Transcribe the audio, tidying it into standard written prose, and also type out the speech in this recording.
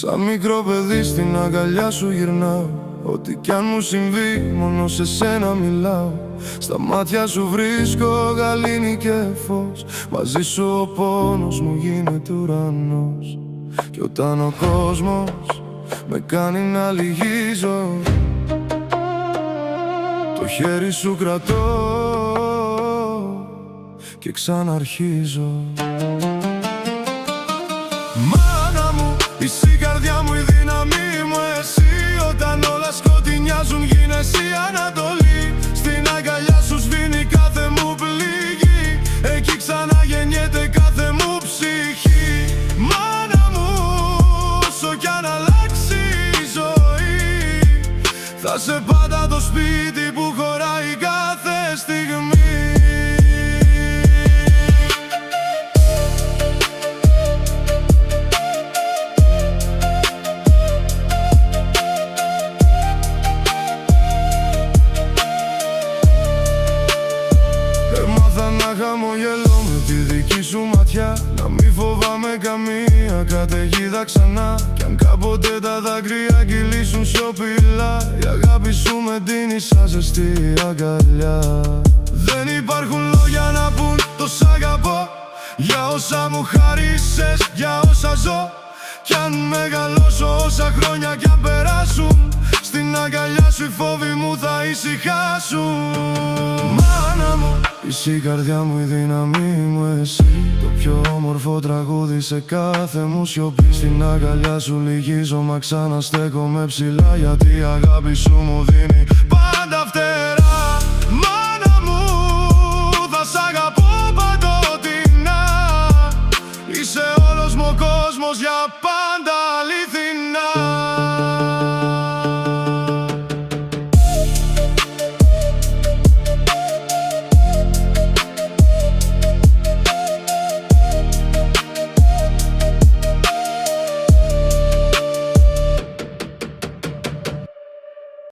Σαν μικρό παιδί στην αγκαλιά σου γυρνάω. Ό,τι κι αν μου συμβεί, μόνο σε σένα μιλάω. Στα μάτια σου βρίσκω γαλήνη και φως. Μαζί σου ο πόνος μου γίνεται ουρανός. Κι όταν ο κόσμος με κάνει να λυγίζω, το χέρι σου κρατώ και ξαναρχίζω. Μάνα μου, είσαι η καρδιά μου, η δύναμή μου, εσύ. Όταν όλα σκοτεινιάζουν γίνεσαι η Ανατολή. Στην αγκαλιά σου σβήνει κάθε μου πληγή. Εκεί ξαναγεννιέται κάθε μου ψυχή. Μάνα μου, όσο κι αν αλλάξει η ζωή, θα σε πάντα το σπίτι που χωράει κάθε στιγμή. Να χαμογελώ με τη δική σου ματιά, να μη φοβάμαι καμία καταιγίδα ξανά. Κι αν κάποτε τα δάκρυα κυλήσουν σιωπηλά, η αγάπη σου με δίνει σαν ζεστή αγκαλιά. Δεν υπάρχουν λόγια να πουν το σ' αγαπώ, για όσα μου χαρίσες, για όσα ζω. Κι αν μεγαλώσω όσα χρόνια κι αν περάσουν, στην αγκαλιά σου οι φόβοι μου θα ησυχάσουν. Μάνα μου, είσαι η καρδιά μου, η δύναμή μου, εσύ. Το πιο όμορφο τραγούδι σε κάθε μου σιωπή. Στην αγκαλιά σου λυγίζω, μα ξαναστέκομαι ψηλά, γιατί η αγάπη σου μου δίνει